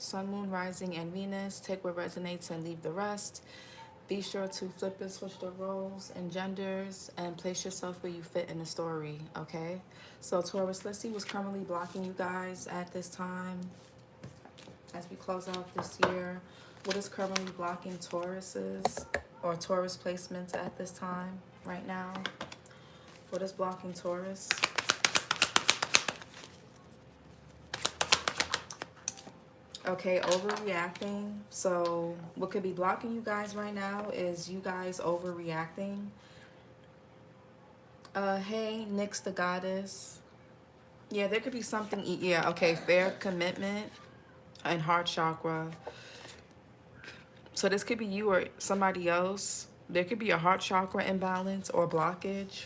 Sun, Moon, Rising, and Venus. Take what resonates and leave the rest. Be sure to flip and switch the roles and genders and place yourself where you fit in the story, okay? So, Taurus, let's see what's currently blocking you guys at this time as we close out this year. What is currently blocking Tauruses or Taurus placements at this time, right now? What is blocking Taurus? Okay, overreacting. So what could be blocking you guys right now is you guys overreacting. Hey, Nyx the goddess. Yeah, there could be something. Yeah, okay, fair commitment and heart chakra. So this could be you or somebody else. There could be a heart chakra imbalance or blockage.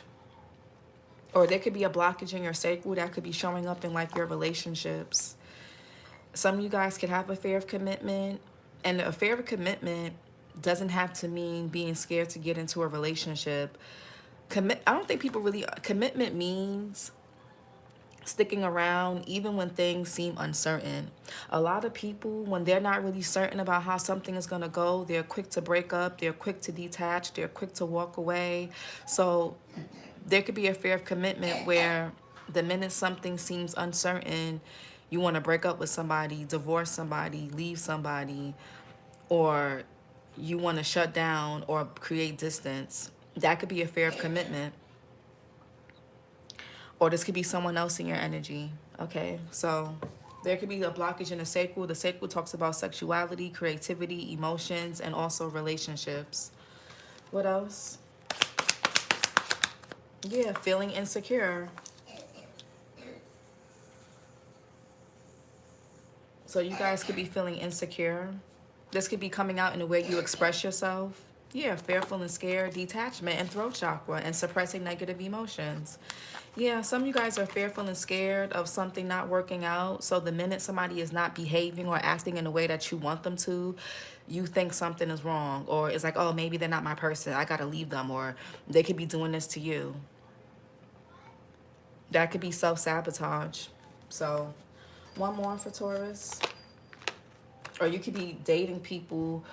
Or there could be a blockage in your sacral that could be showing up in like your relationships. Some of you guys could have a fear of commitment, and a fear of commitment doesn't have to mean being scared to get into a relationship. I don't think people really, commitment means sticking around even when things seem uncertain. A lot of people, when they're not really certain about how something is going to go, they're quick to break up, they're quick to detach, they're quick to walk away. So there could be a fear of commitment where the minute something seems uncertain, you want to break up with somebody, divorce somebody, leave somebody, or you want to shut down or create distance. That could be a fear of commitment. Or this could be someone else in your energy, okay? So there could be a blockage in the sacral. The sacral talks about sexuality, creativity, emotions, and also relationships. What else? Yeah, feeling insecure. So you guys could be feeling insecure. This could be coming out in the way you express yourself. Yeah, fearful and scared, detachment, and throat chakra, and suppressing negative emotions. Yeah, some of you guys are fearful and scared of something not working out. So the minute somebody is not behaving or acting in the way that you want them to, you think something is wrong. Or it's like, oh, maybe they're not my person, I gotta leave them. Or they could be doing this to you. That could be self-sabotage. So one more for Taurus. Or you could be dating people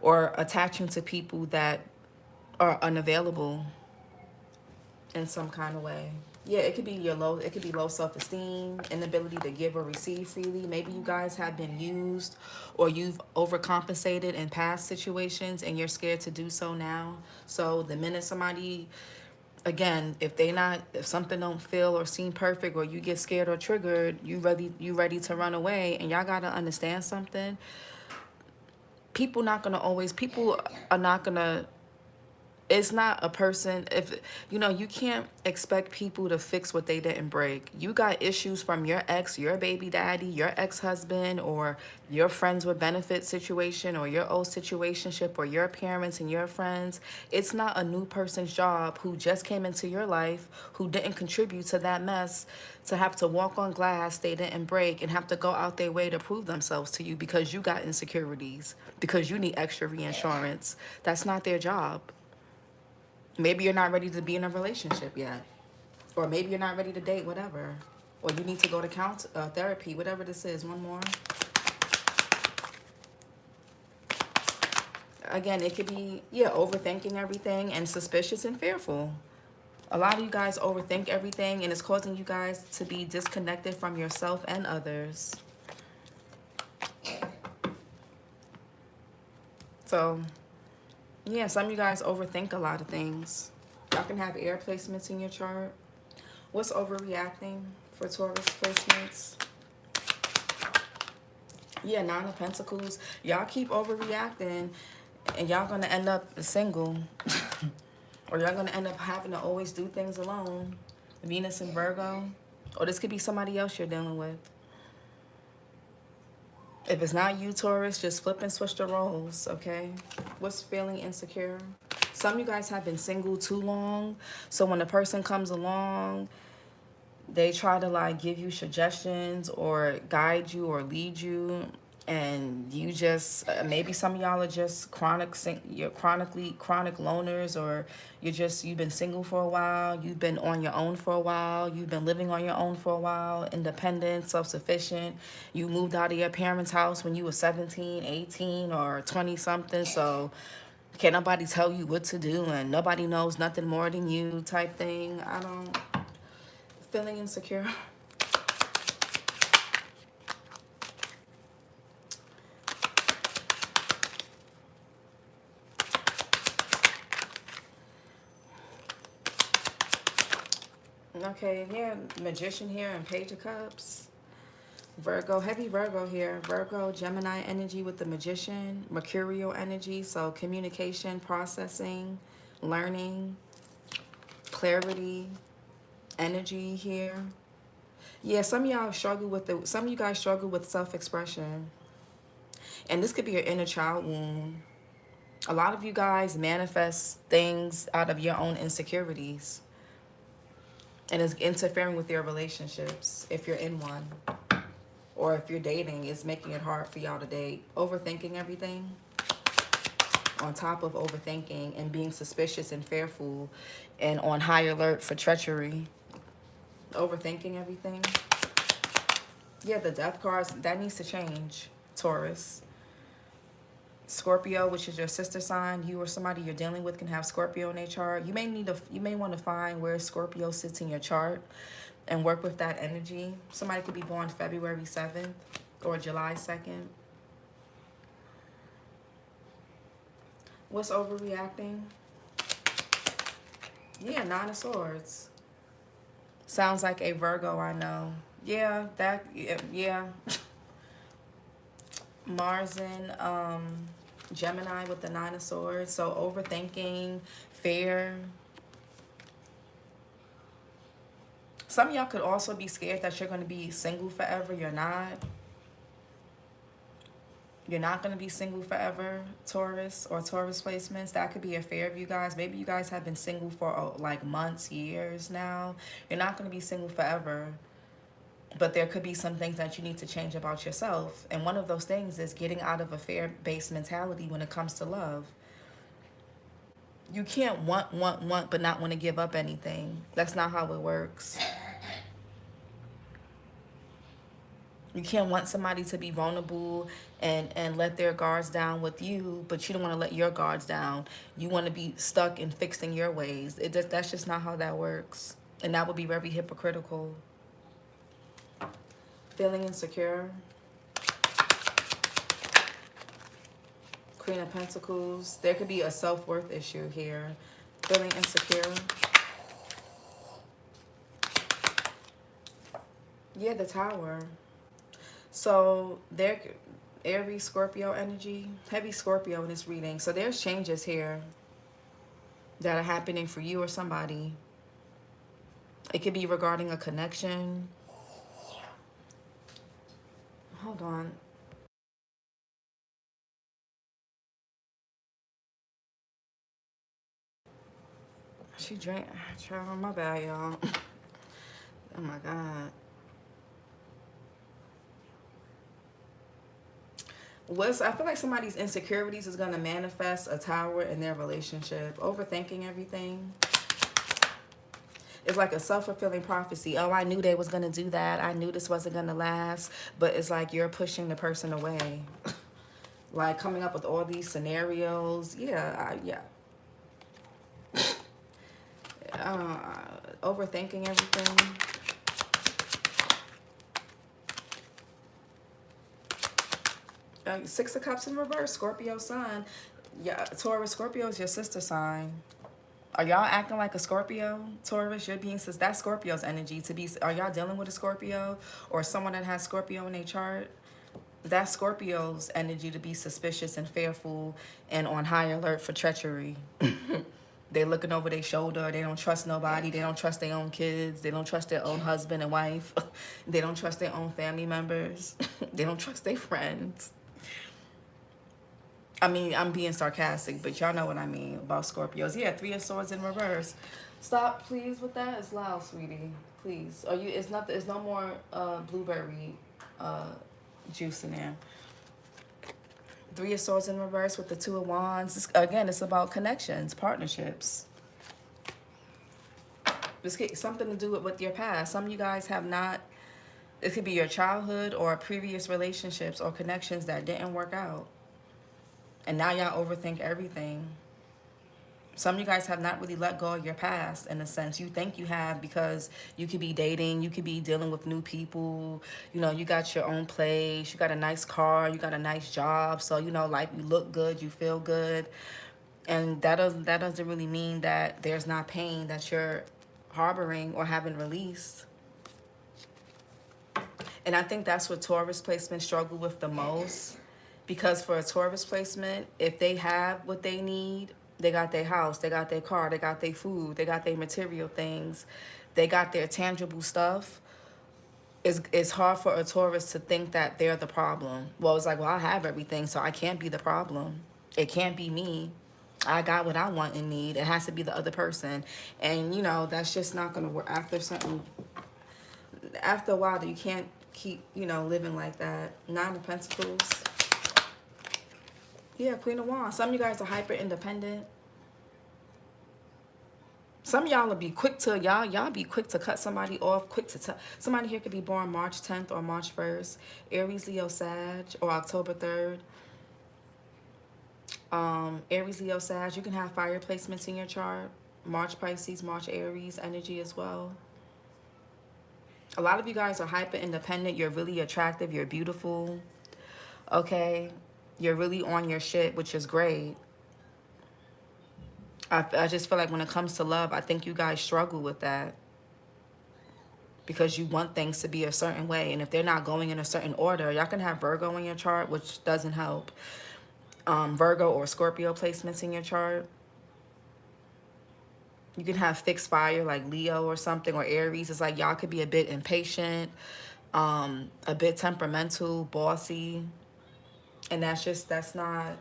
or attaching to people that are unavailable in some kind of way. Yeah, it could be low self-esteem, inability to give or receive freely. Maybe you guys have been used or you've overcompensated in past situations and you're scared to do so now. So the minute somebody, again, if something don't feel or seem perfect, or you get scared or triggered, you ready to run away. And y'all gotta understand something. People are not gonna, it's not a person, if you can't expect people to fix what they didn't break. You got issues from your ex, your baby daddy, your ex-husband, or your friends with benefit situation, or your old situationship, or your parents and your friends. It's not a new person's job who just came into your life, who didn't contribute to that mess, to have to walk on glass they didn't break and have to go out their way to prove themselves to you because you got insecurities, because you need extra reinsurance. That's not their job. Maybe you're not ready to be in a relationship yet. Or maybe you're not ready to date, whatever. Or you need to go to therapy, whatever this is. One more. Again, it could be, yeah, overthinking everything and suspicious and fearful. A lot of you guys overthink everything, and it's causing you guys to be disconnected from yourself and others. So yeah, some of you guys overthink a lot of things. Y'all can have air placements in your chart. What's overreacting for Taurus placements? Yeah, Nine of Pentacles. Y'all keep overreacting and y'all gonna end up single. Or y'all gonna end up having to always do things alone. Venus and Virgo. Or this could be somebody else you're dealing with. If it's not you, Taurus, just flip and switch the roles, okay? What's feeling insecure? Some of you guys have been single too long. So when a person comes along, they try to like give you suggestions or guide you or lead you. and you just maybe some of y'all are just you're chronic loners, or you've been single for a while, you've been on your own for a while, you've been living on your own for a while, independent, self-sufficient. You moved out of your parents' house when you were 17, 18, or 20 something, so can't nobody tell you what to do, and nobody knows nothing more than you type thing. I don't feeling insecure. Okay, yeah, Magician here and Page of Cups. Virgo, heavy Virgo here. Virgo, Gemini energy with the Magician. Mercurial energy, so communication, processing, learning, clarity, energy here. Yeah, some of y'all struggle with some of you guys struggle with self-expression. And this could be your inner child wound. A lot of you guys manifest things out of your own insecurities. And it's interfering with your relationships if you're in one. Or if you're dating, it's making it hard for y'all to date. Overthinking everything. On top of overthinking and being suspicious and fearful and on high alert for treachery. Overthinking everything. Yeah, the death cards, that needs to change, Taurus. Scorpio, which is your sister sign, you or somebody you're dealing with can have Scorpio in their chart. You may want to find where Scorpio sits in your chart and work with that energy. Somebody could be born February 7th or July 2nd. What's overreacting? Yeah, Nine of Swords. Sounds like a Virgo, I know. Yeah, yeah. Mars and Gemini with the Nine of Swords. So overthinking, fear. Some of y'all could also be scared that you're going to be single forever. You're not. You're not going to be single forever, Taurus or Taurus placements. That could be a fear of you guys. Maybe you guys have been single for like months, years now. You're not going to be single forever. But there could be some things that you need to change about yourself. And one of those things is getting out of a fear-based mentality when it comes to love. You can't want, but not want to give up anything. That's not how it works. You can't want somebody to be vulnerable and let their guards down with you, but you don't want to let your guards down. You want to be stuck in fixing your ways. That's just not how that works. And that would be very hypocritical. Feeling insecure. Queen of Pentacles. There could be a self-worth issue here. Feeling insecure. Yeah, the Tower. So there, Aries, Scorpio energy. Heavy Scorpio in this reading. So there's changes here that are happening for you or somebody. It could be regarding a connection. Hold on. She drank. Child, my bad, y'all. Oh my God. I feel like somebody's insecurities is going to manifest a Tower in their relationship. Overthinking everything. It's like a self-fulfilling prophecy. Oh, I knew they was going to do that. I knew this wasn't going to last. But it's like you're pushing the person away. Like coming up with all these scenarios. Yeah, overthinking everything. Six of Cups in reverse. Scorpio sun. Yeah, Taurus, Scorpio is your sister sign. Are y'all acting like a Scorpio? Taurus, you're being, that's Scorpio's energy to be. Are y'all dealing with a Scorpio or someone that has Scorpio in their chart? That's Scorpio's energy to be suspicious and fearful and on high alert for treachery. They're looking over their shoulder. They don't trust nobody. They don't trust their own kids. They don't trust their own husband and wife. They don't trust their own family members. They don't trust their friends. I mean, I'm being sarcastic, but y'all know what I mean about Scorpios. Yeah, Three of Swords in reverse. Stop, please, with that. It's loud, sweetie. Please. It's no more blueberry juice in there. Three of Swords in reverse with the Two of Wands. Again, it's about connections, partnerships. This get something to do with your past. Some of you guys have not, it could be your childhood or previous relationships or connections that didn't work out. And now y'all overthink everything. Some of you guys have not really let go of your past in a sense. You think you have because you could be dating, you could be dealing with new people. You know, you got your own place, you got a nice car, you got a nice job. So, you know, like you look good, you feel good. And that doesn't really mean that there's not pain that you're harboring or haven't released. And I think that's what Taurus placements struggle with the most. Because for a Taurus placement, if they have what they need, they got their house, they got their car, they got their food, they got their material things, they got their tangible stuff, it's hard for a Taurus to think that they're the problem. Well, it's like, well, I have everything, so I can't be the problem. It can't be me. I got what I want and need. It has to be the other person. And, you know, that's just not going to work. After a while, you can't keep, you know, living like that. Nine of Pentacles. Yeah, Queen of Wands. Some of you guys are hyper independent. Some of y'all will be quick to, y'all be quick to cut somebody off, quick to tell. Somebody here could be born March 10th or March 1st. Aries, Leo, Sag, or October 3rd. Aries, Leo, Sag. You can have fire placements in your chart. March Pisces, March Aries energy as well. A lot of you guys are hyper independent. You're really attractive. You're beautiful. Okay. You're really on your shit, which is great. I just feel like when it comes to love, I think you guys struggle with that. Because you want things to be a certain way. And if they're not going in a certain order, y'all can have Virgo in your chart, which doesn't help. Virgo or Scorpio placements in your chart. You can have fixed fire like Leo or something, or Aries. It's like y'all could be a bit impatient, a bit temperamental, bossy. And that's not,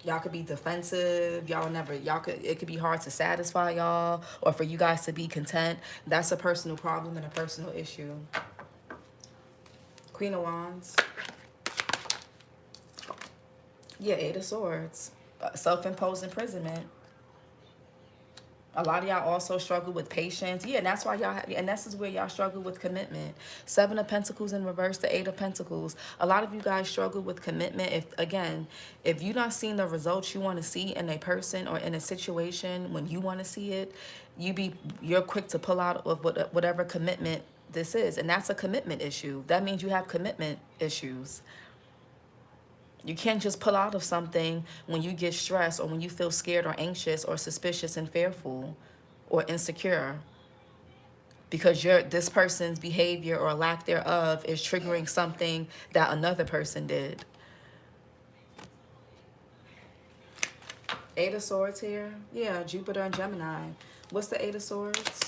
y'all could be defensive. It could be hard to satisfy y'all or for you guys to be content. That's a personal problem and a personal issue. Queen of Wands. Yeah, Eight of Swords. Self-imposed imprisonment. A lot of y'all also struggle with patience. Yeah, and that's why and this is where y'all struggle with commitment. Seven of Pentacles in reverse to Eight of Pentacles. A lot of you guys struggle with commitment. If you're not seeing the results you want to see in a person or in a situation when you want to see it, you're quick to pull out of whatever commitment this is. And that's a commitment issue. That means you have commitment issues. You can't just pull out of something when you get stressed or when you feel scared or anxious or suspicious and fearful or insecure. Because this person's behavior or lack thereof is triggering something that another person did. Eight of Swords here. Yeah, Jupiter and Gemini. What's the Eight of Swords?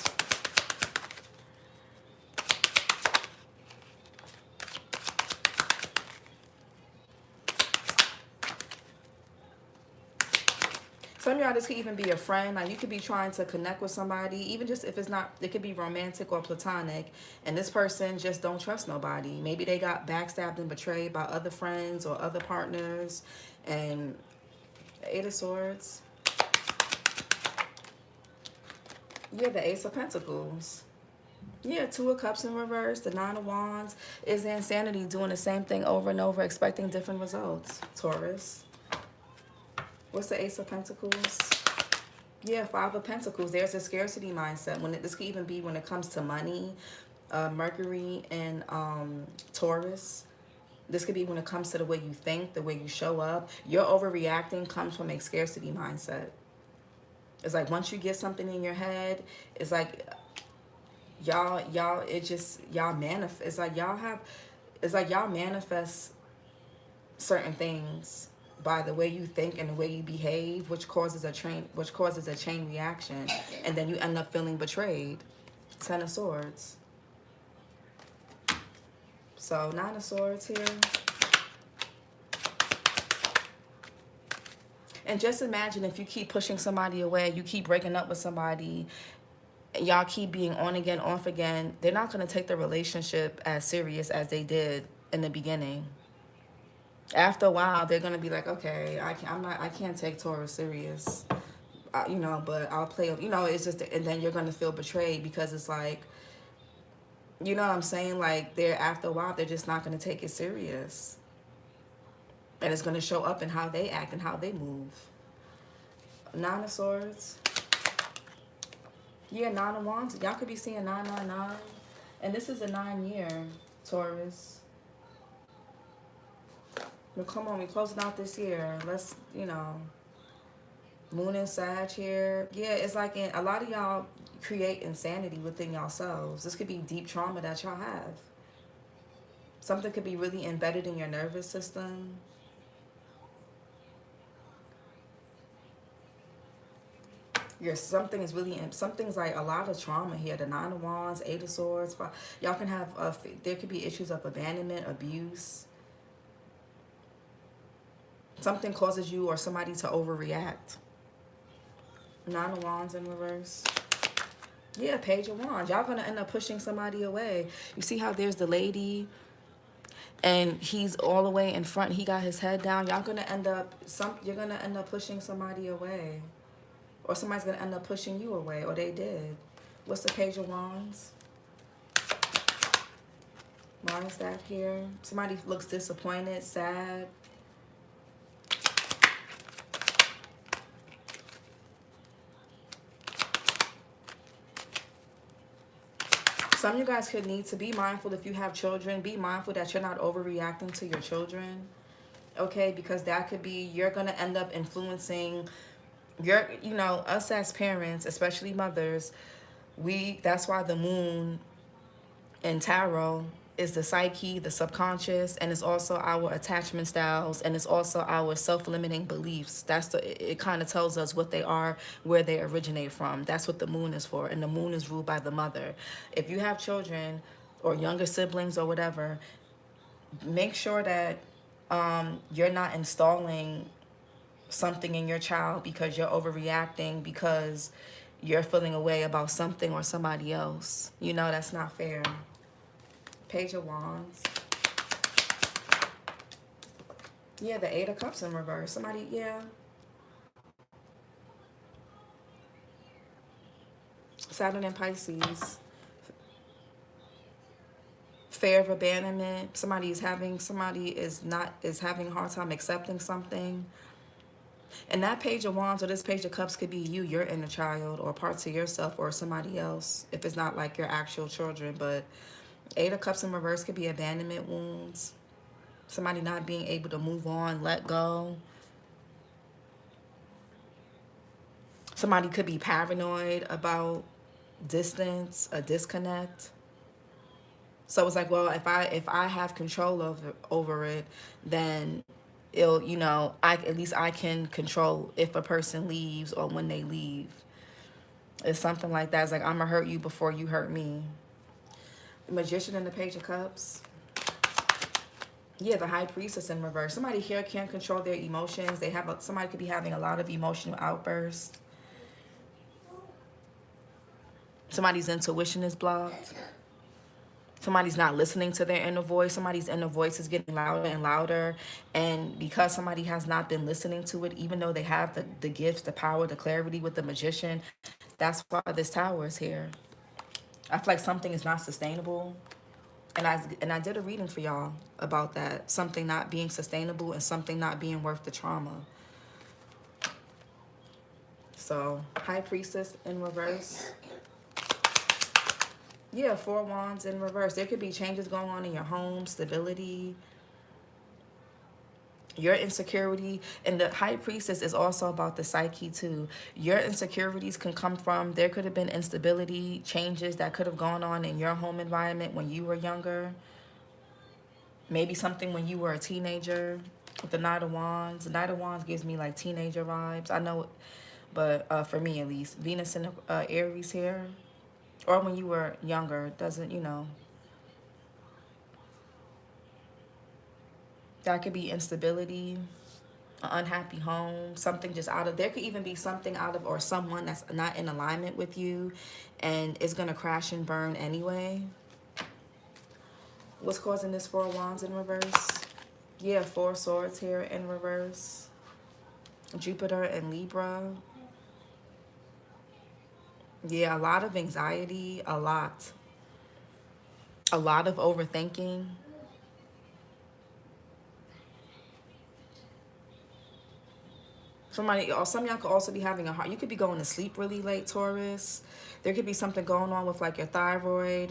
Some of y'all, this could even be a friend. Like, you could be trying to connect with somebody, even just if it's not, it could be romantic or platonic, and this person just don't trust nobody. Maybe they got backstabbed and betrayed by other friends or other partners. And Eight of Swords. Yeah, the Ace of Pentacles. Yeah, Two of Cups in reverse. The Nine of Wands is insanity, doing the same thing over and over, expecting different results. Taurus. What's the Ace of Pentacles? Yeah, Five of Pentacles. There's a scarcity mindset. This could even be when it comes to money. Mercury and Taurus. This could be when it comes to the way you think, the way you show up. Your overreacting comes from a scarcity mindset. It's like once you get something in your head, it's like y'all manifest. It's like y'all manifest certain things by the way you think and the way you behave, which causes a chain reaction, and then you end up feeling betrayed. Ten of Swords. So Nine of Swords here. And just imagine if you keep pushing somebody away, you keep breaking up with somebody, y'all keep being on again, off again, they're not going to take the relationship as serious as they did in the beginning. After a while, they're gonna be like, okay, I can't take Taurus serious, you know. But I'll play, you know. It's just, and then you're gonna feel betrayed because it's like, you know what I'm saying? Like, they're after a while, they're just not gonna take it serious, and it's gonna show up in how they act and how they move. Nine of Swords. Yeah, Nine of Wands. Y'all could be seeing 999, and this is a 9-year Taurus. Well, come on, we closing out this year. Let's, you know, Moon and Sag here. Yeah, it's like a lot of y'all create insanity within yourselves. This could be deep trauma that y'all have. Something could be really embedded in your nervous system. Something's like a lot of trauma here. The Nine of Wands, Eight of Swords. Y'all can have there could be issues of abandonment, abuse. Something causes you or somebody to overreact. Nine of Wands in reverse. Yeah, Page of Wands. Y'all gonna end up pushing somebody away. You see how there's the lady and he's all the way in front. He got his head down. Y'all gonna end up you're gonna end up pushing somebody away. Or somebody's gonna end up pushing you away, or they did. What's the Page of Wands? Why is that here? Somebody looks disappointed, sad. Some of you guys could need to be mindful if you have children. Be mindful that you're not overreacting to your children. Okay, because that could be, you're going to end up influencing you know, us as parents, especially mothers. That's why the moon in tarot is the psyche, the subconscious, and it's also our attachment styles, and it's also our self-limiting beliefs. It kind of tells us what they are, where they originate from. That's what the moon is for, and the moon is ruled by the mother. If you have children or younger siblings or whatever, make sure that you're not installing something in your child because you're overreacting, because you're feeling a way about something or somebody else. You know, that's not fair. Page of Wands. Yeah, the Eight of Cups in reverse. Somebody, yeah. Saturn and Pisces. Fear of abandonment. Somebody is having a hard time accepting something. And that Page of Wands or this Page of Cups could be you, your inner child, or parts of yourself, or somebody else, if it's not like your actual children. But Eight of Cups in reverse could be abandonment wounds. Somebody not being able to move on, let go. Somebody could be paranoid about distance, a disconnect. So it's like, well, if I have control over it, then it'll, you know, at least I can control if a person leaves or when they leave. It's something like that. It's like, I'm gonna hurt you before you hurt me. Magician in the Page of Cups. Yeah, the High Priestess in reverse. Somebody here can't control their emotions. Somebody could be having a lot of emotional outbursts. Somebody's intuition is blocked. Somebody's not listening to their inner voice. Somebody's inner voice is getting louder and louder. And because somebody has not been listening to it, even though they have the gifts, the power, the clarity with the Magician, that's why this Tower is here. I feel like something is not sustainable. And I did a reading for y'all about that. Something not being sustainable and something not being worth the trauma. So, High Priestess in reverse. Yeah, Four Wands in reverse. There could be changes going on in your home, stability, your insecurity. And the High Priestess is also about the psyche too. Your insecurities can come from, there could have been instability, changes that could have gone on in your home environment when you were younger. Maybe something when you were a teenager. With the Knight of Wands. The Knight of Wands gives me like teenager vibes. I know, but for me at least. Venus in Aries here. Or when you were younger, doesn't, you know. That could be instability, an unhappy home, something just there could even be something or someone that's not in alignment with you and it's going to crash and burn anyway. What's causing this Four Wands in reverse? Yeah, 4 swords here in reverse. Jupiter and Libra. Yeah, a lot of anxiety, a lot. A lot of overthinking. Somebody, or some of y'all could also be having a hard, you could be going to sleep really late, Taurus. There could be something going on with like your thyroid.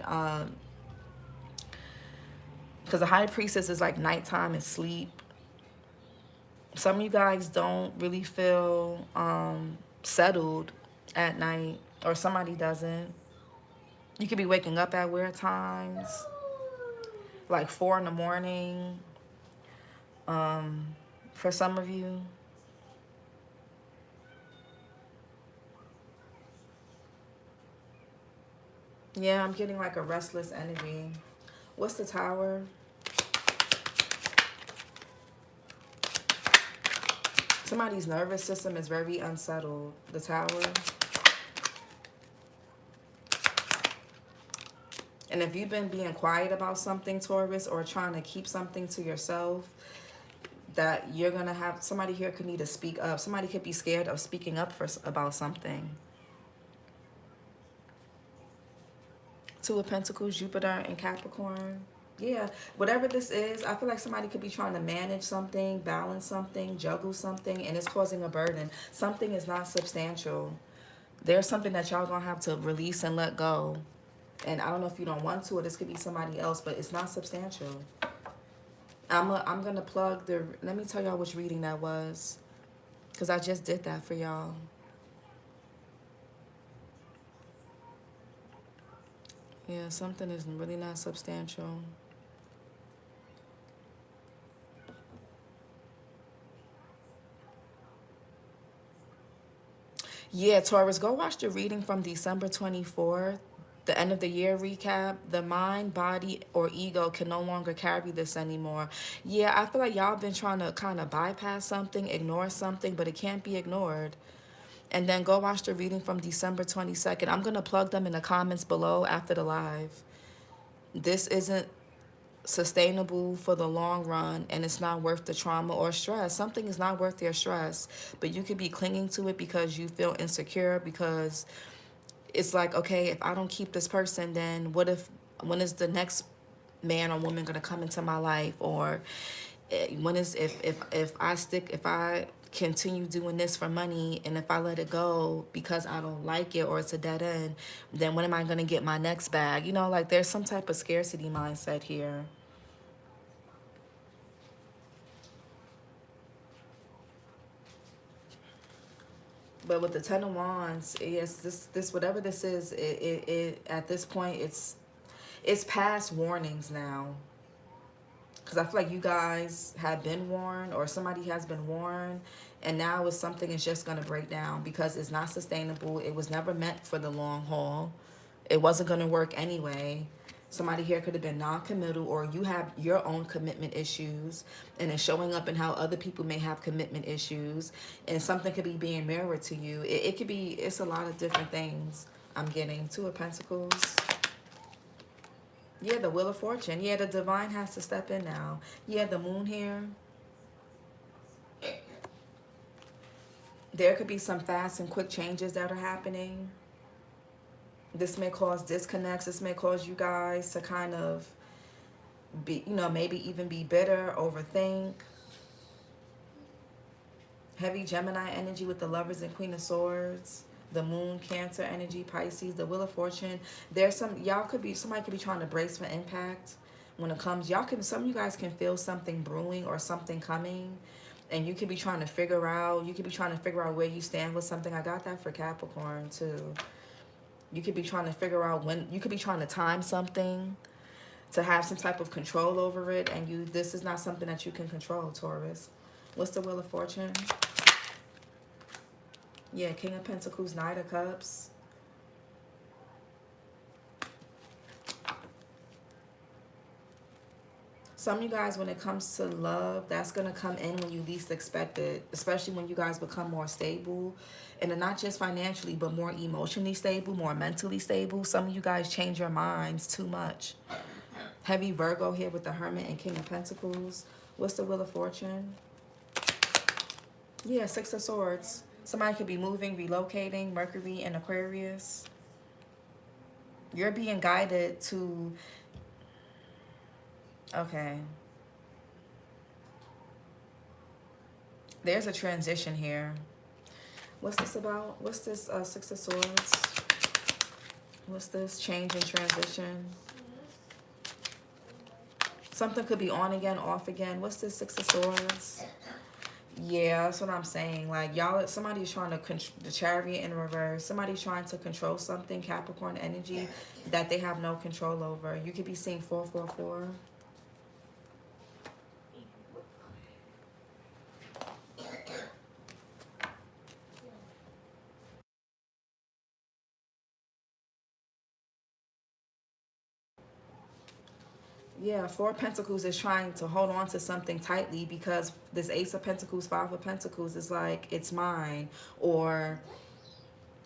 Because the high priestess is like nighttime and sleep. Some of you guys don't really feel settled at night, or somebody doesn't. You could be waking up at weird times, like 4 in the morning, for some of you. Yeah, I'm getting like a restless energy. What's the Tower? Somebody's nervous system is very unsettled. The Tower. And if you've been being quiet about something, Taurus, or trying to keep something to yourself, that you're going to have, somebody here could need to speak up. Somebody could be scared of speaking up about something. 2 of Pentacles, Jupiter and Capricorn. Yeah, whatever this is, I feel like somebody could be trying to manage something, balance something, juggle something, and it's causing a burden. Something is not substantial. There's something that y'all gonna have to release and let go. And I don't know if you don't want to, or this could be somebody else, but it's not substantial. I'm gonna plug the, let me tell y'all which reading that was, because I just did that for y'all. Yeah, something is really not substantial. Yeah, Taurus, go watch the reading from December 24th, the end of the year recap. The mind, body, or ego can no longer carry this anymore. Yeah, I feel like y'all been trying to kind of bypass something, ignore something, but it can't be ignored. And then go watch the reading from December 22nd. I'm going to plug them in the comments below after the live. This isn't sustainable for the long run, and it's not worth the trauma or stress. Something is not worth their stress, but you could be clinging to it because you feel insecure, because it's like, okay, if I don't keep this person, then when is the next man or woman going to come into my life? Or when is, if I continue doing this for money, and if I let it go because I don't like it, or it's a dead end, then when am I going to get my next bag? You know, like there's some type of scarcity mindset here. But with the 10 of Wands, yes, this whatever this is, it at this point it's past warnings now. Because I feel like you guys have been warned, or somebody has been warned, and now it's something is just going to break down because it's not sustainable. It was never meant for the long haul. It wasn't going to work anyway. Somebody here could have been non-committal, or you have your own commitment issues, and it's showing up in how other people may have commitment issues, and something could be being mirrored to you. It could be, it's a lot of different things. I'm getting 2 of Pentacles. Yeah, the Wheel of Fortune. Yeah, the divine has to step in now. Yeah, the moon here. There could be some fast and quick changes that are happening. This may cause disconnects. This may cause you guys to kind of be, you know, maybe even be bitter, overthink. Heavy Gemini energy with the Lovers and Queen of Swords. The moon, Cancer energy, Pisces, the Wheel of Fortune. There's some, y'all could be, somebody could be trying to brace for impact when it comes. Y'all can, some of you guys can feel something brewing or something coming, and you could be trying to figure out, where you stand with something. I got that for Capricorn too. You could be trying to figure out when, you could be trying to time something to have some type of control over it, and this is not something that you can control, Taurus. What's the Wheel of Fortune? Yeah, King of Pentacles, Knight of Cups. Some of you guys, when it comes to love, that's going to come in when you least expect it, especially when you guys become more stable, and not just financially, but more emotionally stable, more mentally stable. Some of you guys change your minds too much. Heavy Virgo here with the Hermit and King of Pentacles. What's the Wheel of Fortune? Yeah, Six of Swords. Somebody could be moving, relocating, Mercury and Aquarius. You're being guided to... Okay. There's a transition here. What's this about? What's this Six of Swords? What's this? Change and transition. Something could be on again, off again. What's this Six of Swords? Yeah, that's what I'm saying. Like, y'all, somebody's trying to control the Chariot in reverse. Somebody's trying to control something, Capricorn energy, that they have no control over. You could be seeing 444. Yeah, Four of Pentacles is trying to hold on to something tightly because this Ace of Pentacles, Five of Pentacles is like, it's mine. Or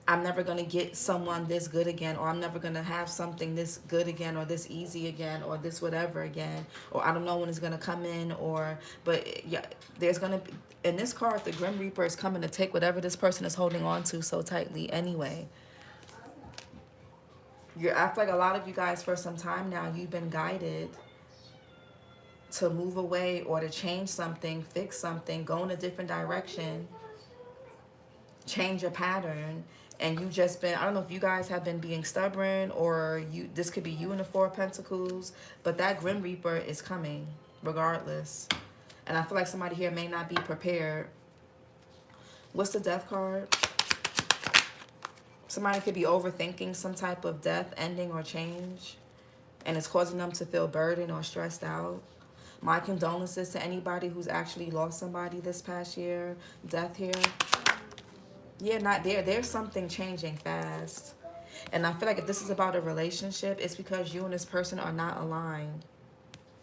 I'm never going to get someone this good again. Or I'm never going to have something this good again. Or this easy again. Or this whatever again. Or I don't know when it's going to come in. Or, but yeah, there's going to be, in this card, the Grim Reaper is coming to take whatever this person is holding on to so tightly anyway. I feel like a lot of you guys for some time now, you've been guided to move away or to change something, fix something, go in a different direction, change your pattern. And you've just been, I don't know if you guys have been being stubborn or this could be you in the Four of Pentacles, but that Grim Reaper is coming regardless. And I feel like somebody here may not be prepared. What's the Death card? Somebody could be overthinking some type of death, ending, or change, and it's causing them to feel burdened or stressed out. My condolences to anybody who's actually lost somebody this past year. Death here. Yeah, not there. There's something changing fast. And I feel like if this is about a relationship, it's because you and this person are not aligned.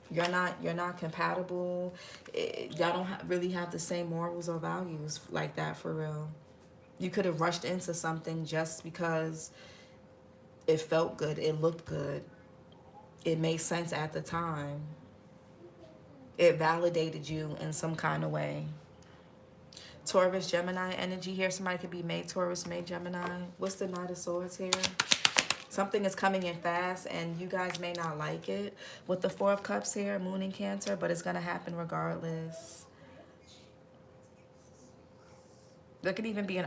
You're not compatible. Y'all don't really have the same morals or values like that for real. You could have rushed into something just because it felt good, it looked good, it made sense at the time. It validated you in some kind of way. Taurus, Gemini energy here. Somebody could be May Taurus, May Gemini. What's the Knight of Swords here? Something is coming in fast and you guys may not like it. With the Four of Cups here, Moon in Cancer, but it's going to happen regardless. There could even be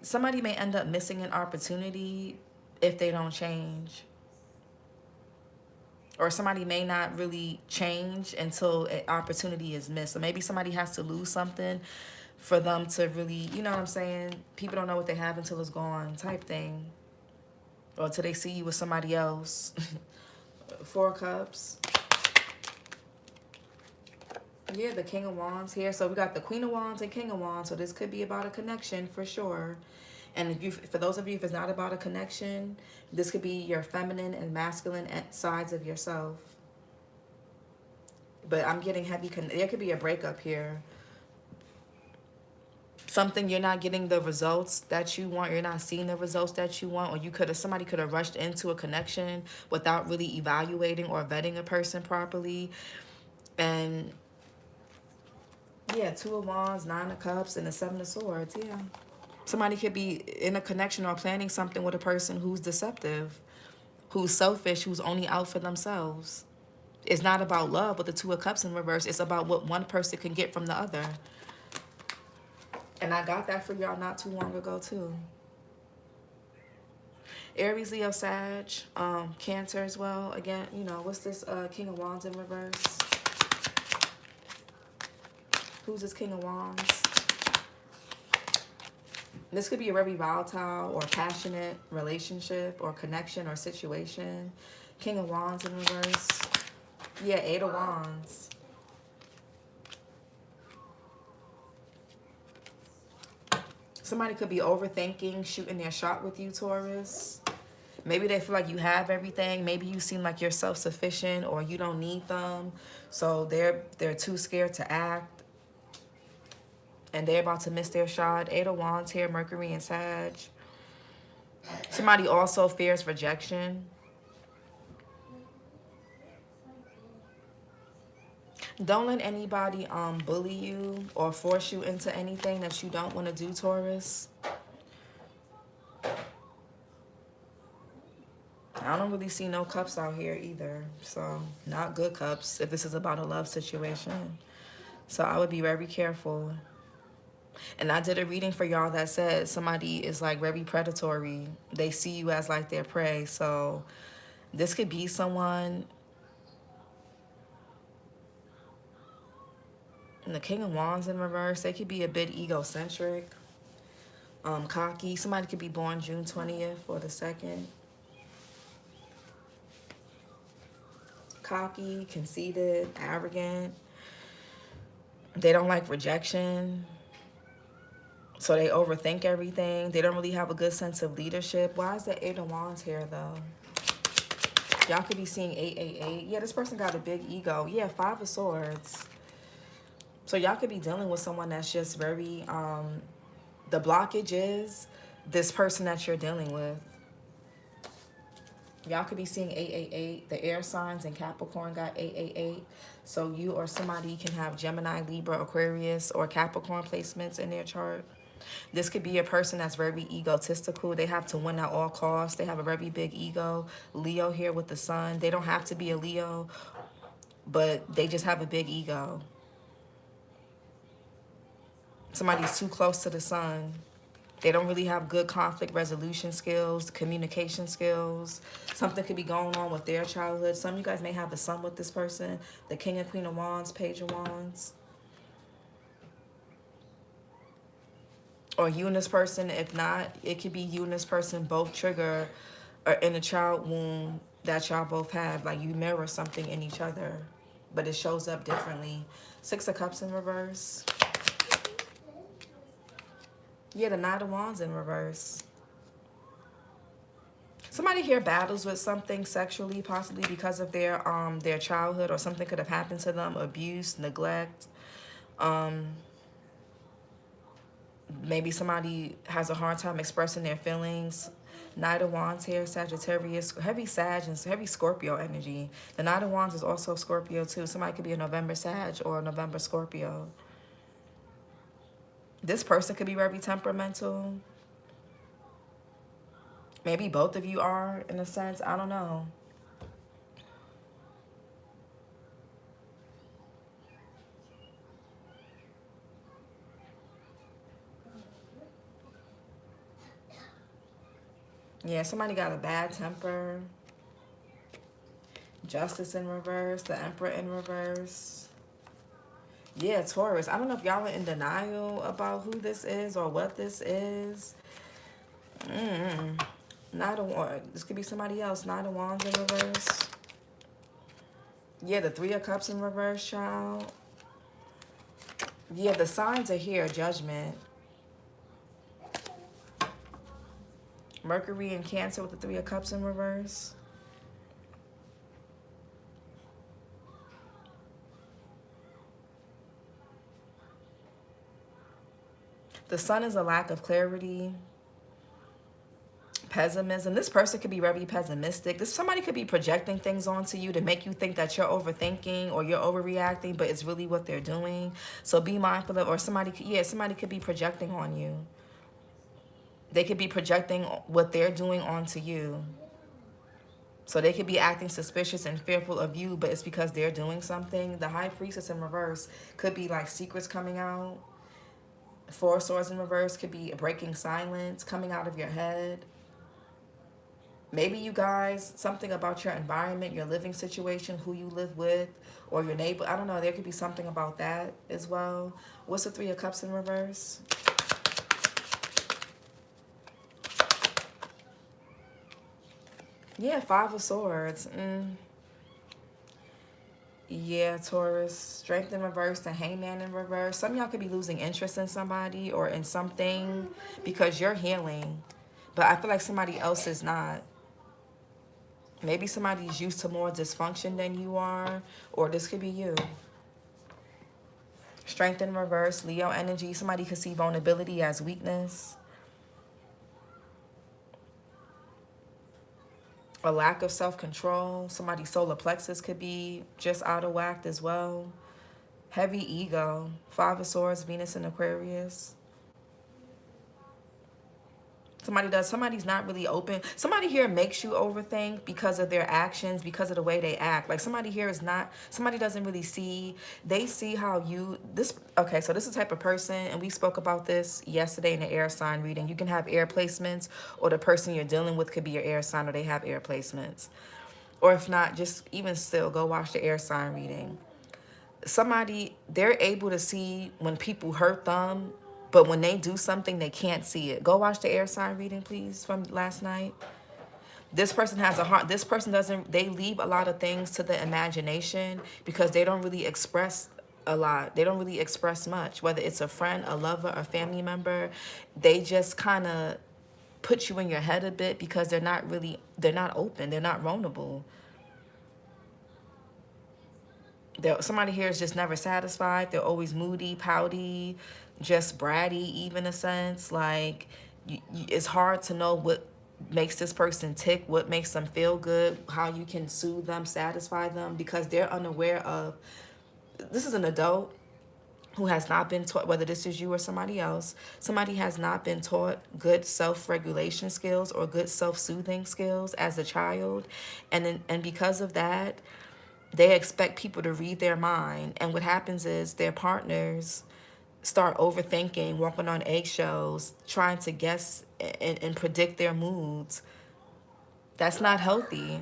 somebody may end up missing an opportunity if they don't change. Or somebody may not really change until an opportunity is missed. So maybe somebody has to lose something for them to really, you know what I'm saying? People don't know what they have until it's gone type thing. Or until they see you with somebody else. Four of Cups. Yeah, the King of Wands here. So we got the Queen of Wands and King of Wands. So this could be about a connection for sure. And for those of you, if it's not about a connection, this could be your feminine and masculine sides of yourself. But I'm getting heavy. There could be a breakup here. Something you're not getting the results that you want. You're not seeing the results that you want. Or somebody could have rushed into a connection without really evaluating or vetting a person properly. And yeah, Two of Wands, Nine of Cups, and the Seven of Swords. Yeah. Somebody could be in a connection or planning something with a person who's deceptive, who's selfish, who's only out for themselves. It's not about love with the Two of Cups in reverse. It's about what one person can get from the other. And I got that for y'all not too long ago, too. Aries, Leo, Sag, Cancer as well. Again, you know, what's this King of Wands in reverse? Who's this King of Wands? This could be a very volatile or passionate relationship or connection or situation. King of Wands in reverse. Yeah, Eight of Wands. Somebody could be overthinking, shooting their shot with you, Taurus. Maybe they feel like you have everything. Maybe you seem like you're self-sufficient or you don't need them. So they're too scared to act. And they're about to miss their shot. Eight of Wands here, Mercury and Sag. Somebody also fears rejection. Don't let anybody bully you or force you into anything that you don't want to do, Taurus. I don't really see no cups out here either. So, not good cups if this is about a love situation. So, I would be very careful. And I did a reading for y'all that said somebody is like very predatory. They see you as like their prey. So, this could be someone. And the King of Wands in reverse, they could be a bit egocentric, cocky. Somebody could be born June 20th or the 2nd. Cocky, conceited, arrogant. They don't like rejection. So they overthink everything. They don't really have a good sense of leadership. Why is the 8 of Wands here, though? Y'all could be seeing 888. Yeah, this person got a big ego. Yeah, 5 of Swords. So y'all could be dealing with someone that's just very, the blockage is this person that you're dealing with. Y'all could be seeing 888. The air signs in Capricorn got 888. So you or somebody can have Gemini, Libra, Aquarius, or Capricorn placements in their chart. This could be a person that's very egotistical. They have to win at all costs. They have a very big ego. Leo here with the sun. They don't have to be a Leo, but they just have a big ego. Somebody's too close to the sun. They don't really have good conflict resolution skills, communication skills. Something could be going on with their childhood. Some of you guys may have the sun with this person. The King and Queen of Wands, Page of Wands. Or you and this person. If not, it could be you and this person both trigger or in a child womb that y'all both have. Like you mirror something in each other, but it shows up differently. 6 of Cups in reverse. Yeah, the Knight of Wands in reverse. Somebody here battles with something sexually, possibly because of their childhood, or something could have happened to them, abuse, neglect. Maybe somebody has a hard time expressing their feelings. Knight of Wands here, Sagittarius, heavy Sag and heavy Scorpio energy. The Knight of Wands is also Scorpio too. Somebody could be a November Sag or a November Scorpio. This person could be very temperamental. Maybe both of you are, in a sense. I don't know. Yeah, somebody got a bad temper. Justice in reverse. The Emperor in reverse. Yeah, Taurus. I don't know if y'all are in denial about who this is or what this is. Knight of Wands. This could be somebody else. Knight of Wands in reverse. Yeah, the 3 of Cups in reverse, child. Yeah, the signs are here. Judgment. Mercury and Cancer with the 3 of Cups in reverse. The Sun is a lack of clarity, pessimism. This person could be very pessimistic. Somebody could be projecting things onto you to make you think that you're overthinking or you're overreacting, but it's really what they're doing. So be mindful of, or somebody could be projecting on you. They could be projecting what they're doing onto you. So they could be acting suspicious and fearful of you, but it's because they're doing something. The High Priestess in reverse could be like secrets coming out. 4 of Swords in reverse could be breaking silence, coming out of your head. Maybe you guys, something about your environment, your living situation, who you live with, or your neighbor. I don't know. There could be something about that as well. What's the 3 of Cups in reverse? Yeah, 5 of Swords. Yeah, Taurus. Strength in reverse, the Hangman in reverse. Some of y'all could be losing interest in somebody or in something because you're healing. But I feel like somebody else is not. Maybe somebody's used to more dysfunction than you are, or this could be you. Strength in reverse, Leo energy. Somebody could see vulnerability as weakness. A lack of self-control. Somebody's solar plexus could be just out of whack as well. Heavy ego. Five of Swords, Venus in Aquarius. Somebody's not really open. Somebody here makes you overthink because of their actions, because of the way they act. Like somebody here is not, somebody doesn't really see, they see how you, okay, so this is the type of person, and we spoke about this yesterday in the air sign reading. You can have air placements, or the person you're dealing with could be your air sign, or they have air placements. Or if not, just even still, go watch the air sign reading. Somebody, they're able to see when people hurt them, but when they do something, they can't see it. Go watch the air sign reading, please, from last night. This person has a heart. This person doesn't, they leave a lot of things to the imagination because they don't really express a lot. They don't really express much, whether it's a friend, a lover, a family member. They just kind of put you in your head a bit because they're not open. They're not vulnerable. Somebody here is just never satisfied. They're always moody, pouty, just bratty, even a sense. Like, it's hard to know what makes this person tick, what makes them feel good, how you can soothe them, satisfy them, because they're unaware of, this is an adult who has not been taught, whether this is you or somebody else, somebody has not been taught good self-regulation skills or good self-soothing skills as a child. And because of that, they expect people to read their mind. And what happens is their partners start overthinking, walking on eggshells, trying to guess and predict their moods. That's not healthy.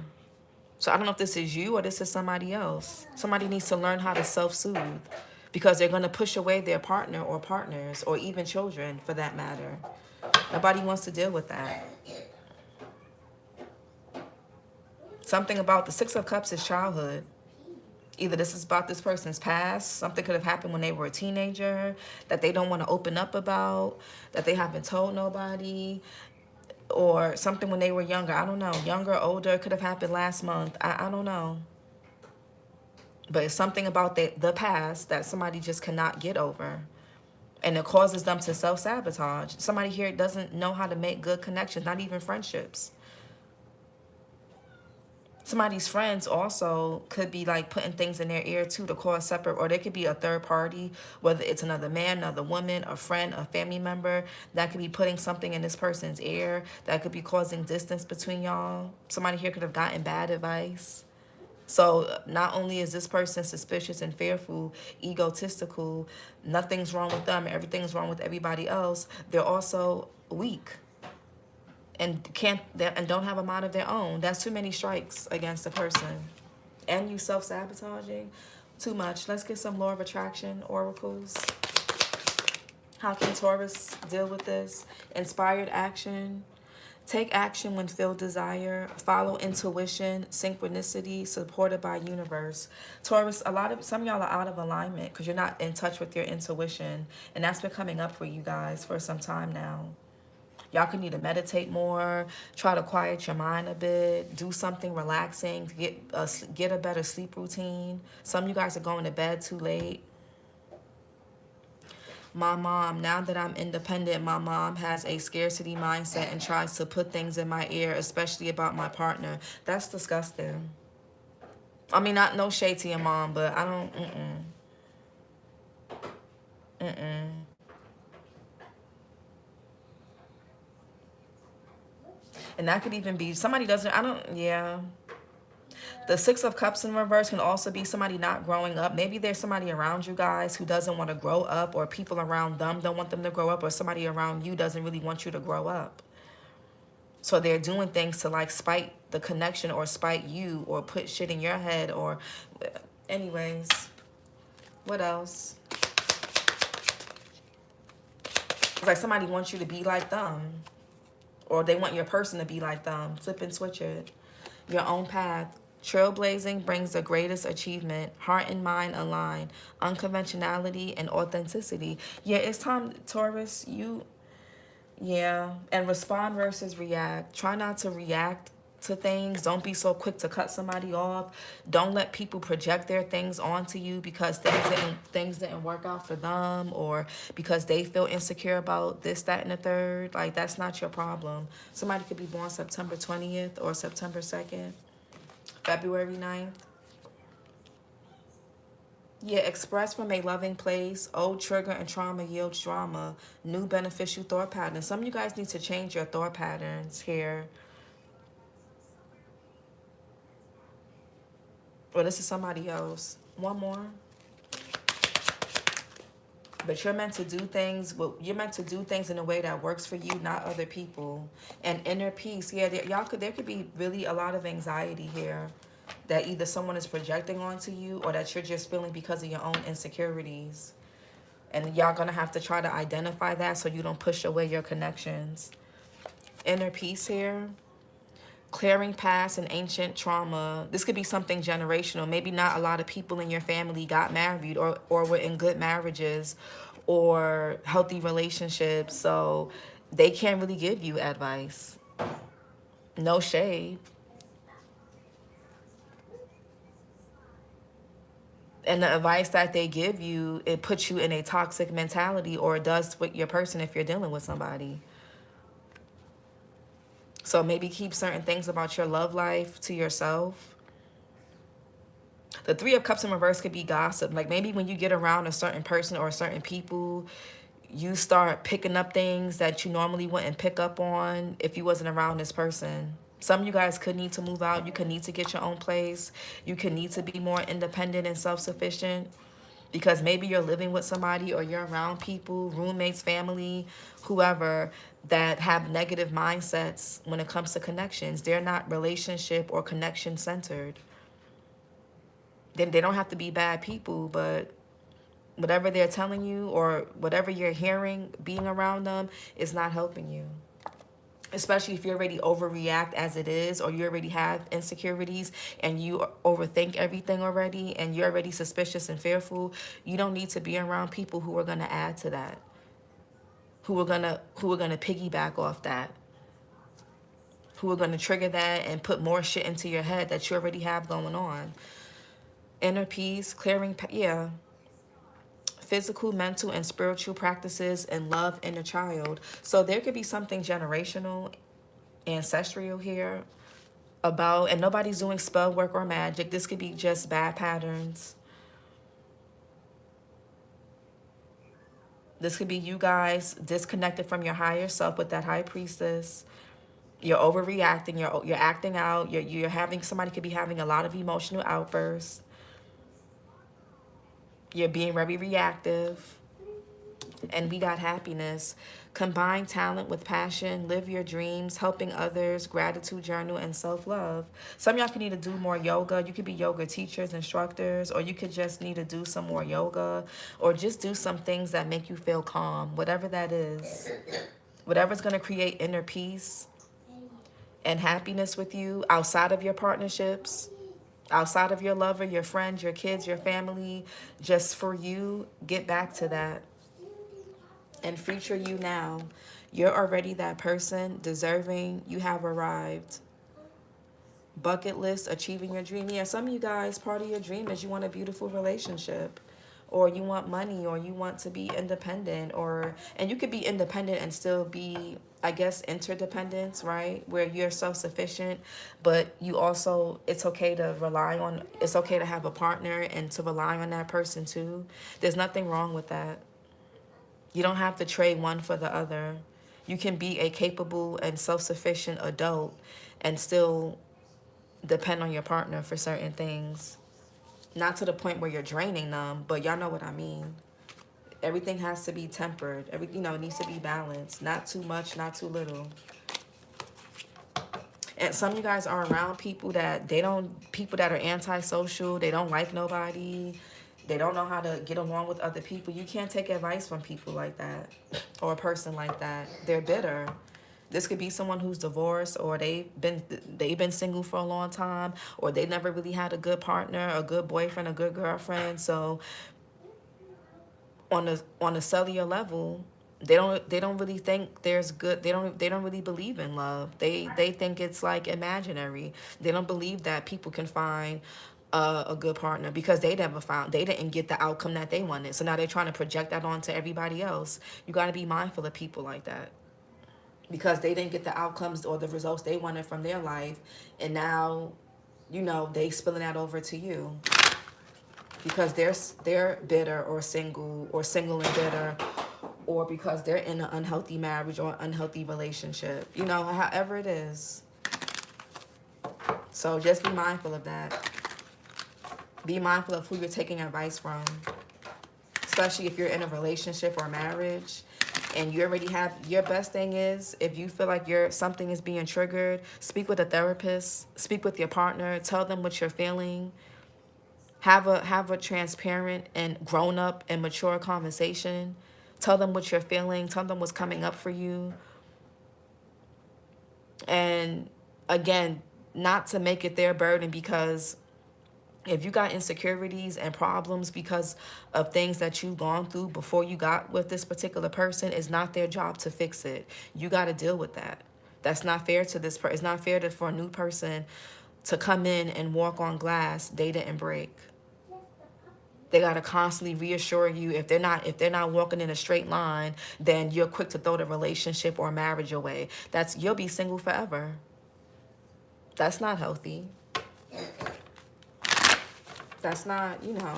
So I don't know if this is you or this is somebody else. Somebody needs to learn how to self-soothe because they're going to push away their partner or partners or even children for that matter. Nobody wants to deal with that. Something about the Six of Cups is childhood. Either this is about this person's past, something could have happened when they were a teenager that they don't want to open up about, that they haven't told nobody, or something when they were younger. I don't know. Younger, older, could have happened last month. I don't know. But it's something about the past that somebody just cannot get over. And it causes them to self-sabotage. Somebody here doesn't know how to make good connections, not even friendships. Somebody's friends also could be like putting things in their ear too to cause separate, or they could be a third party, whether it's another man, another woman, a friend, a family member that could be putting something in this person's ear that could be causing distance between y'all. Somebody here could have gotten bad advice. So not only is this person suspicious and fearful, egotistical, nothing's wrong with them, everything's wrong with everybody else, they're also weak. And don't have a mind of their own. That's too many strikes against a person. And you self-sabotaging. Too much. Let's get some law of attraction oracles. How can Taurus deal with this? Inspired action. Take action when filled desire. Follow intuition, synchronicity, supported by universe. Taurus, some of y'all are out of alignment because you're not in touch with your intuition. And that's been coming up for you guys for some time now. Y'all can need to meditate more, try to quiet your mind a bit, do something relaxing, get a better sleep routine. Some of you guys are going to bed too late. My mom, now that I'm independent, my mom has a scarcity mindset and tries to put things in my ear, especially about my partner. That's disgusting. I mean, not no shade to your mom, but I don't, And that could even be somebody yeah. The Six of Cups in reverse can also be somebody not growing up. Maybe there's somebody around you guys who doesn't want to grow up, or people around them don't want them to grow up, or somebody around you doesn't really want you to grow up. So they're doing things to like spite the connection or spite you or put shit in your head or anyways. What else? It's like somebody wants you to be like them. Or they want your person to be like them. Flip and switch it. Your own path. Trailblazing brings the greatest achievement. Heart and mind align. Unconventionality and authenticity. Yeah, it's time, Taurus, yeah. And respond versus react. Try not to react to things. Don't be so quick to cut somebody off. Don't let people project their things onto you because things didn't work out for them, or because they feel insecure about this, that, and the third. Like, that's not your problem. Somebody could be born September 20th or September 2nd, February 9th. Yeah, express from a loving place. Old trigger and trauma yields drama. New beneficial thought patterns. Some of you guys need to change your thought patterns here. Well, this is somebody else. One more. But you're meant to do things. Well, you're meant to do things in a way that works for you, not other people. And inner peace. Yeah, there could be really a lot of anxiety here that either someone is projecting onto you or that you're just feeling because of your own insecurities. And y'all gonna have to try to identify that so you don't push away your connections. Inner peace here. Clearing past and ancient trauma. This could be something generational. Maybe not a lot of people in your family got married or were in good marriages or healthy relationships. So they can't really give you advice. No shade. And the advice that they give you, it puts you in a toxic mentality, or it does with your person if you're dealing with somebody. So maybe keep certain things about your love life to yourself. The Three of Cups in reverse could be gossip. Like maybe when you get around a certain person or certain people, you start picking up things that you normally wouldn't pick up on if you wasn't around this person. Some of you guys could need to move out. You could need to get your own place. You could need to be more independent and self-sufficient because maybe you're living with somebody or you're around people, roommates, family, whoever, that have negative mindsets when it comes to connections. They're not relationship or connection centered. Then they don't have to be bad people, but whatever they're telling you or whatever you're hearing being around them is not helping you. Especially if you already overreact as it is, or you already have insecurities and you overthink everything already and you're already suspicious and fearful. You don't need to be around people who are going to add to that, who are going to piggyback off that, who are going to trigger that and put more shit into your head that you already have going on. Inner peace, clearing, yeah. Physical, mental, and spiritual practices and love inner child. So there could be something generational, ancestral here about, and nobody's doing spell work or magic. This could be just bad patterns. This could be you guys disconnected from your higher self with that high priestess. You're overreacting. You're acting out. You're having, somebody could be having a lot of emotional outbursts. You're being very reactive. And we got happiness. Combine talent with passion. Live your dreams. Helping others. Gratitude journal and self-love. Some of y'all could need to do more yoga. You could be yoga teachers, instructors, or you could just need to do some more yoga, or just do some things that make you feel calm. Whatever that is. Whatever's going to create inner peace and happiness with you outside of your partnerships, outside of your lover, your friends, your kids, your family, just for you, get back to that. And future you now, you're already that person, deserving, you have arrived. Bucket list, achieving your dream. Yeah, some of you guys, part of your dream is you want a beautiful relationship, or you want money, or you want to be independent, and you could be independent and still be, I guess, interdependent, right? Where you're self-sufficient, but you also, it's okay to have a partner and to rely on that person too. There's nothing wrong with that. You don't have to trade one for the other. You can be a capable and self-sufficient adult and still depend on your partner for certain things. Not to the point where you're draining them, but y'all know what I mean. Everything has to be tempered. Everything, it needs to be balanced. Not too much, not too little. And some of you guys are around people that are antisocial. They don't like nobody. They don't know how to get along with other people. You can't take advice from people like that or a person like that. They're bitter. This could be someone who's divorced, or they've been single for a long time, or they never really had a good partner, a good boyfriend, a good girlfriend. So on a cellular level, they don't really think there's good. They don't really believe in love. They think it's like imaginary. They don't believe that people can find a good partner because they didn't get the outcome that they wanted. So now they're trying to project that onto everybody else. You got to be mindful of people like that, because they didn't get the outcomes or the results they wanted from their life, and now, they spilling that over to you. because they're bitter or single and bitter, or because they're in an unhealthy marriage or unhealthy relationship. You know, however it is. So just be mindful of that. Be mindful of who you're taking advice from, especially if you're in a relationship or marriage and you already have, your best thing is, if you feel like something is being triggered, speak with a therapist, speak with your partner, tell them what you're feeling. Have a transparent and grown up and mature conversation. Tell them what you're feeling, tell them what's coming up for you. And again, not to make it their burden, because if you got insecurities and problems because of things that you've gone through before you got with this particular person, it's not their job to fix it. You got to deal with that. That's not fair to this person. It's not fair for a new person to come in and walk on glass they didn't break. They got to constantly reassure you. If they're not walking in a straight line, then you're quick to throw the relationship or marriage away. You'll be single forever. That's not healthy. That's not, you know.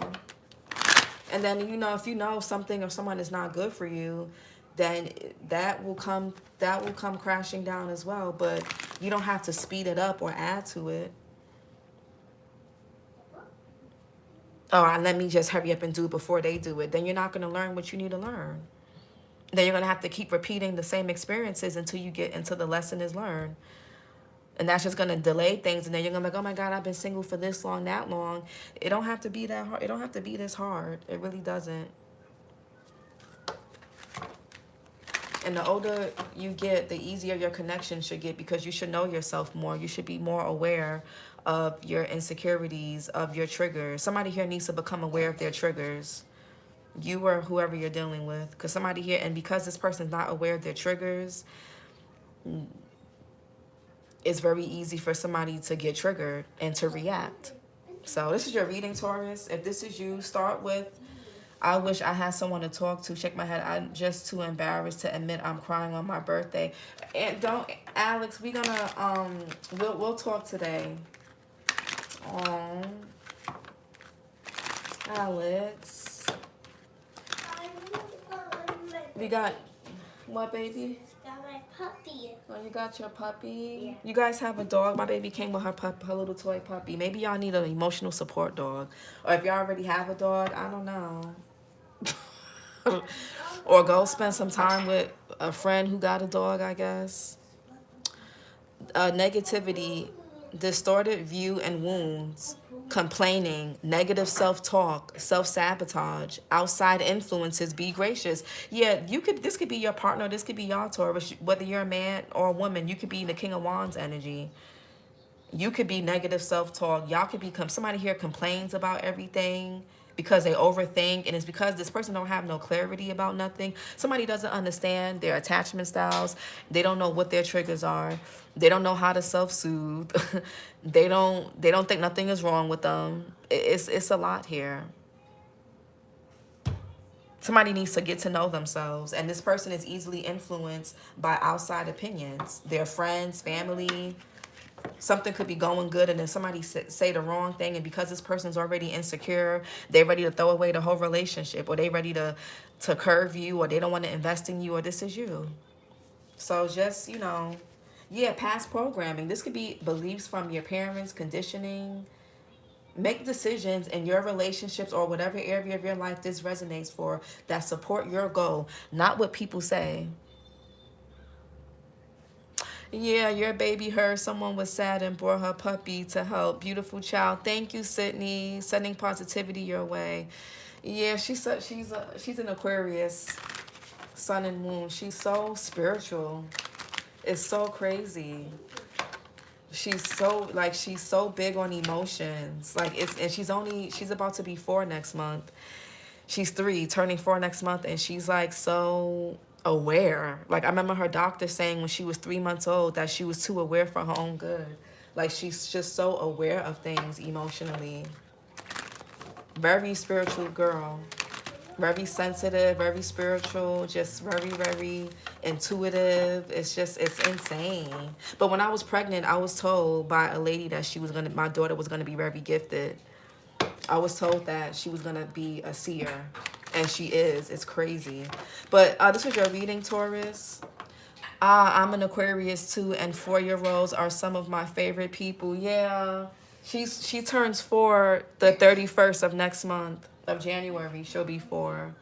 And then, you know, if you know something or someone is not good for you, then that will come crashing down as well. But you don't have to speed it up or add to it. Oh, let me just hurry up and do it before they do it. Then you're not going to learn what you need to learn. Then you're going to have to keep repeating the same experiences until the lesson is learned. And that's just going to delay things. And then you're going to be like, oh my God, I've been single for this long, that long. It don't have to be that hard. It don't have to be this hard. It really doesn't. And the older you get, the easier your connection should get, because you should know yourself more. You should be more aware of your insecurities, of your triggers. Somebody here needs to become aware of their triggers. You or whoever you're dealing with. Because somebody here, and because this person's not aware of their triggers, it's very easy for somebody to get triggered and to react. So this is your reading, Taurus. If this is you, start with, I wish I had someone to talk to. Shake my head. I'm just too embarrassed to admit I'm crying on my birthday. And don't, Alex, we're gonna, we'll talk today. Alex. We got, what, baby? Puppy. Oh, you got your puppy? Yeah. You guys have a dog? My baby came with her little toy puppy. Maybe y'all need an emotional support dog. Or if y'all already have a dog, I don't know. Or go spend some time with a friend who got a dog, I guess. Negativity, distorted view and wounds, complaining, negative self-talk, self-sabotage, outside influences. Be gracious. Yeah, this could be your partner, this could be y'all, Taurus. Whether you're a man or a woman, you could be the King of Wands energy. You could be negative self-talk. Y'all could become, somebody here complains about everything because they overthink, and it's because this person don't have no clarity about nothing. Somebody doesn't understand their attachment styles. They don't know what their triggers are. They don't know how to self-soothe. They don't think nothing is wrong with them. It's a lot here. Somebody needs to get to know themselves, and this person is easily influenced by outside opinions. Their friends, family. Something could be going good, and then somebody say the wrong thing, and because this person's already insecure, they're ready to throw away the whole relationship, or they ready to curve you, or they don't want to invest in you, or this is you. So just, you know, yeah, past programming. This could be beliefs from your parents, conditioning. Make decisions in your relationships or whatever area of your life this resonates for that support your goal, not what people say. Yeah, your baby heard someone was sad and brought her puppy to help. Beautiful child. Thank you, Sydney. Sending positivity your way. Yeah, she's an Aquarius, sun and moon. She's so spiritual. It's so crazy. She's so big on emotions. And she's about to be 4 next month. She's 3, turning 4 next month, and she's like so aware. Like, I remember her doctor saying when she was 3 months old that she was too aware for her own good. Like, she's just so aware of things emotionally. Very spiritual girl. Very sensitive, very spiritual, just very, very intuitive. It's insane. But when I was pregnant, I was told by a lady that my daughter was gonna be very gifted. I was told that she was going to be a seer, and she is. It's crazy. But this was your reading, Taurus. I'm an Aquarius too, and 4-year-olds are some of my favorite people. Yeah, she turns 4 the 31st of next month of January. She'll be 4.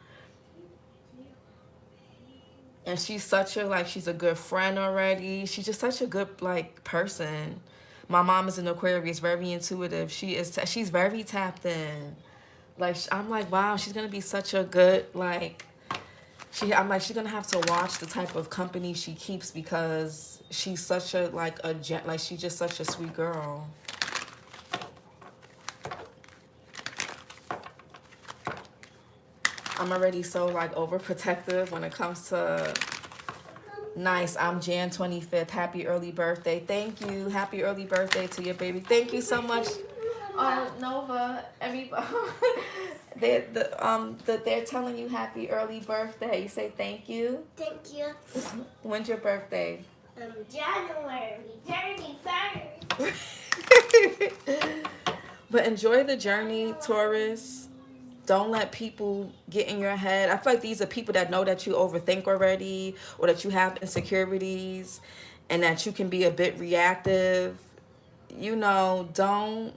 And she's such a, like, she's a good friend already. She's just such a good, like, person. My mom is an Aquarius, very intuitive. She's very tapped in. Like, I'm like, wow, she's gonna be such a good, like, I'm like, she's gonna have to watch the type of company she keeps, because she's such a, like, she's just such a sweet girl. I'm already so, like, overprotective when it comes to. Nice. I'm Jan 25th. Happy early birthday. Thank you. Happy early birthday to your baby. Thank you so much. Oh, Nova. Everybody. They're telling you happy early birthday. You say thank you. Thank you. When's your birthday? January 31st. But enjoy the journey, Taurus. Don't let people get in your head. I feel like these are people that know that you overthink already, or that you have insecurities, and that you can be a bit reactive. You know, don't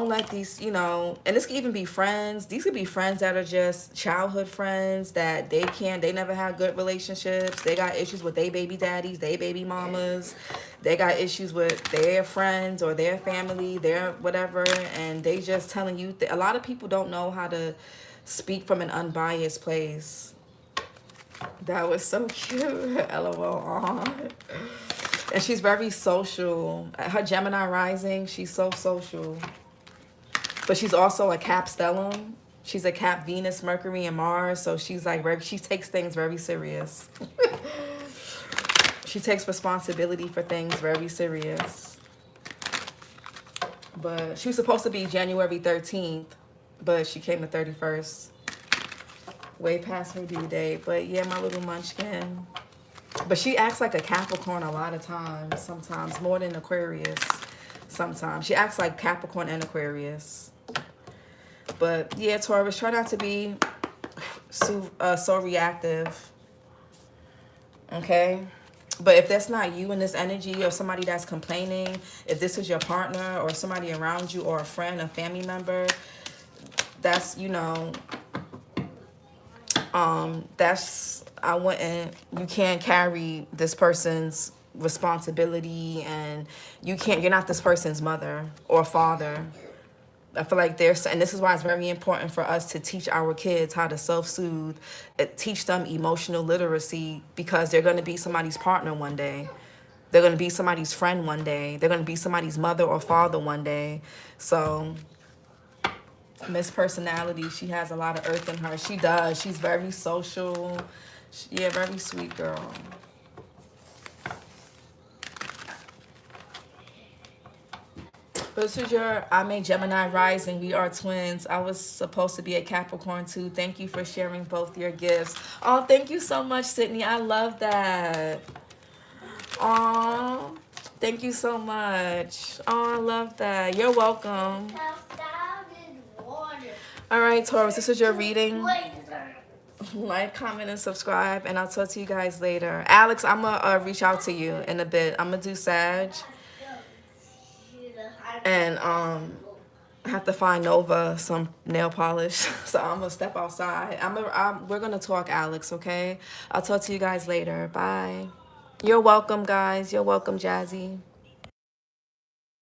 let these, you know, and this could even be friends. These could be friends that are just childhood friends that they never had good relationships. They got issues with their baby daddies, their baby mamas. They got issues with their friends or their family, their whatever. And they just telling you, a lot of people don't know how to speak from an unbiased place. That was so cute. LOL. And she's very social. Her Gemini rising, she's so social. But she's also a Cap stellium. She's a Cap Venus, Mercury, and Mars. So she's like, she takes things very serious. She takes responsibility for things very serious. But she was supposed to be January 13th, but she came the 31st. Way past her due date. But yeah, my little munchkin. But she acts like a Capricorn a lot of times. Sometimes more than Aquarius. Sometimes she acts like Capricorn and Aquarius. But yeah, Taurus, try not to be so reactive. Okay? But if that's not you in this energy, or somebody that's complaining, if this is your partner or somebody around you, or a friend, a family member, that's, you know, you can't carry this person's responsibility, and you're not this person's mother or father. I feel like and this is why it's very important for us to teach our kids how to self-soothe, teach them emotional literacy, because they're going to be somebody's partner one day. They're going to be somebody's friend one day. They're going to be somebody's mother or father one day. So Miss Personality, she has a lot of earth in her. She does. She's very social. Yeah, very sweet girl. This is I'm a Gemini rising. We are twins. I was supposed to be a Capricorn too. Thank you for sharing both your gifts. Oh, thank you so much, Sydney. I love that. Oh, thank you so much. Oh, I love that. You're welcome. All right, Taurus, this is your reading. Like, comment, and subscribe, and I'll talk to you guys later. Alex, I'm going to reach out to you in a bit. I'm going to do Sag. And I have to find Nova some nail polish. So I'm going to step outside. We're going to talk, Alex, okay? I'll talk to you guys later. Bye. You're welcome, guys. You're welcome, Jazzy.